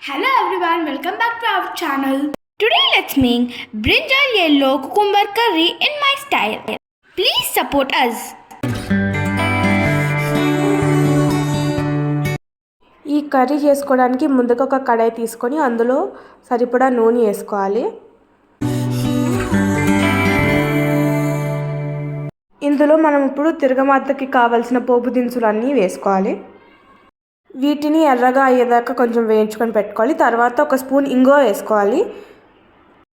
Hello everyone, welcome back to our channel. Today let's make brinjal yellow cucumber curry in my style. Please support us. ఈ curry చేసుకోవడానికి ముందుగా ఒక కడాయి తీసుకొని అందులో సరిపడా నూనె వేసుకోవాలి. ఇందులో మనం ఇప్పుడు తిరగమాతకి కావాల్సిన పోపు దినుసులు అన్నీ వేసుకోవాలి. వీటిని ఎర్రగా అయ్యేదాకా కొంచెం వేయించుకొని పెట్టుకోవాలి. తర్వాత ఒక స్పూన్ ఇంగువ వేసుకోవాలి.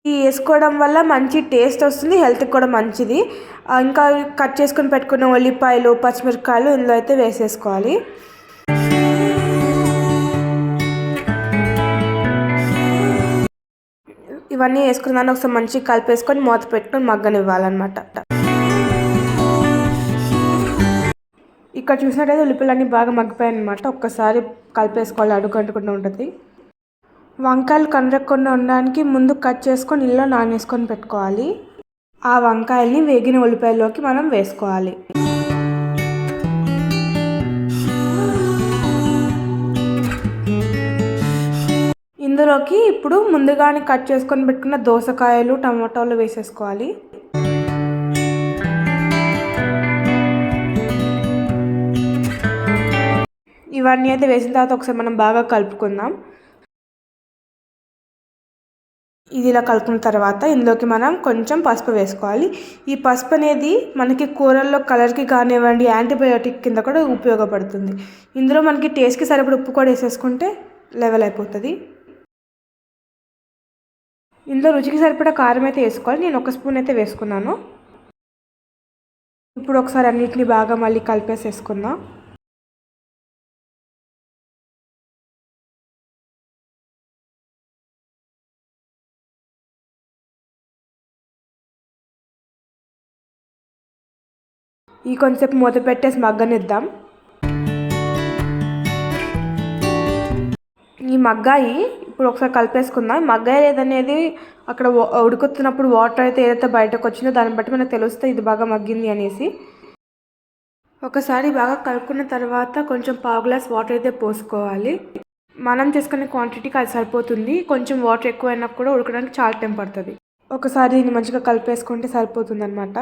ఇది వేసుకోవడం వల్ల మంచి టేస్ట్ వస్తుంది, హెల్త్కి కూడా మంచిది. ఇంకా కట్ చేసుకొని పెట్టుకున్న ఉల్లిపాయలు, పచ్చిమిరపకాయలు ఇందులో అయితే వేసేసుకోవాలి. ఇవన్నీ వేసుకున్న దాన్ని ఒకసారి మంచిగా కలిపేసుకొని మూత పెట్టుకొని మగ్గనివ్వాలన్నమాట. ఇక్కడ చూసినట్టయితే ఉల్లిపాయలన్నీ బాగా మగ్గిపోయాయి అనమాట. ఒక్కసారి కలిపేసుకోవాలి, అడుగంటకుండా ఉంటుంది. వంకాయలు కనరకుండా ఉండడానికి ముందు కట్ చేసుకొని నీళ్ళలో నానేసుకొని పెట్టుకోవాలి. ఆ వంకాయల్ని వేగిన ఉల్లిపాయల్లోకి మనం వేసుకోవాలి. ఇందులోకి ఇప్పుడు ముందుగానే కట్ చేసుకొని పెట్టుకున్న దోసకాయలు, టమాటాలు వేసేసుకోవాలి. ఇవన్నీ అయితే వేసిన తర్వాత ఒకసారి మనం బాగా కలుపుకుందాం. ఇది ఇలా కలుపుకున్న తర్వాత ఇందులోకి మనం కొంచెం పసుపు వేసుకోవాలి. ఈ పసుపు అనేది మనకి కూరల్లో కలర్కి కానివ్వండి, యాంటీబయోటిక్ కింద కూడా ఉపయోగపడుతుంది. ఇందులో మనకి టేస్ట్కి సరిపడా ఉప్పు కూడా వేసేసుకుంటే లెవెల్ అయిపోతుంది. ఇందులో రుచికి సరిపడా కారం అయితే వేసుకోవాలి. నేను ఒక స్పూన్ అయితే వేసుకున్నాను. ఇప్పుడు ఒకసారి అన్నిటిని బాగా మళ్ళీ కలిపేసేసుకుందాం. ఈ కొంచెంసేపు మూత పెట్టేసి మగ్గనిద్దాం. ఈ మగ్గాయి ఇప్పుడు ఒకసారి కలిపేసుకుందాం. మగ్గాయి లేదనేది అక్కడ ఉడుకుతున్నప్పుడు వాటర్ అయితే ఏదైతే బయటకు వచ్చిందో దాన్ని బట్టి మనకు తెలుస్తుంది ఇది బాగా మగ్గింది అనేసి. ఒకసారి బాగా కలుపుకున్న తర్వాత కొంచెం పావు గ్లాస్ వాటర్ అయితే పోసుకోవాలి. మనం చేసుకునే క్వాంటిటీకి అది సరిపోతుంది. కొంచెం వాటర్ ఎక్కువైనా కూడా ఉడకడానికి చాలా టైం పడుతుంది. ఒకసారి దీన్ని మంచిగా కలిపేసుకుంటే సరిపోతుంది అనమాట.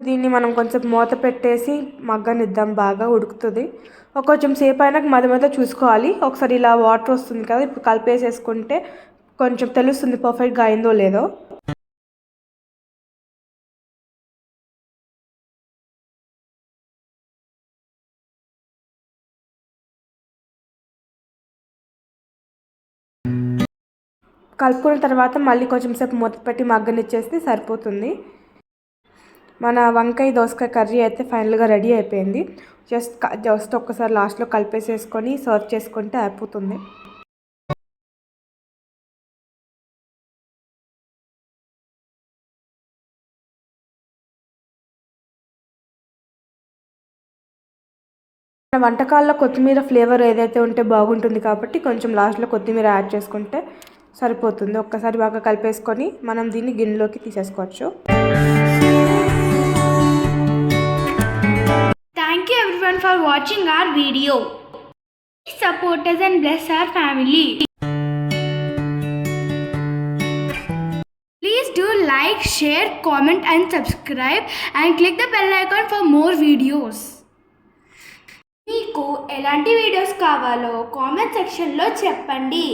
దీన్ని మనం కొంచెం మూత పెట్టేసి మగ్గనిద్దాం, బాగా ఉడుకుతుంది. కొంచెం సేపు అయినాక మధ్య మధ్య చూసుకోవాలి. ఒకసారి ఇలా వాటర్ వస్తుంది కదా, ఇప్పుడు కలిపేసేసుకుంటే కొంచెం తెలుస్తుంది పర్ఫెక్ట్గా అయిందో లేదో. కలుపుకున్న తర్వాత మళ్ళీ కొంచెం సేపు మూత పెట్టి మగ్గనిచ్చేస్తే సరిపోతుంది. మన వంకాయ దోసకాయ కర్రీ అయితే ఫైనల్గా రెడీ అయిపోయింది. జస్ట్ ఒక్కసారి లాస్ట్లో కలిపేసేసుకొని సర్వ్ చేసుకుంటే అయిపోతుంది. మన వంటకాల్లో కొత్తిమీర ఫ్లేవర్ ఏదైతే ఉంటే బాగుంటుంది కాబట్టి కొంచెం లాస్ట్లో కొత్తిమీర యాడ్ చేసుకుంటే సరిపోతుంది. ఒక్కసారి బాగా కలిపేసుకొని మనం దీన్ని గిన్నెలోకి తీసేసుకోవచ్చు. Thank you everyone for watching our video. Please support us and bless our family. Please do like, share, comment and subscribe and click the bell icon for more videos. మీకు ఎలాంటి వీడియోస్ కావాలో కామెంట్ సెక్షన్లో చెప్పండి.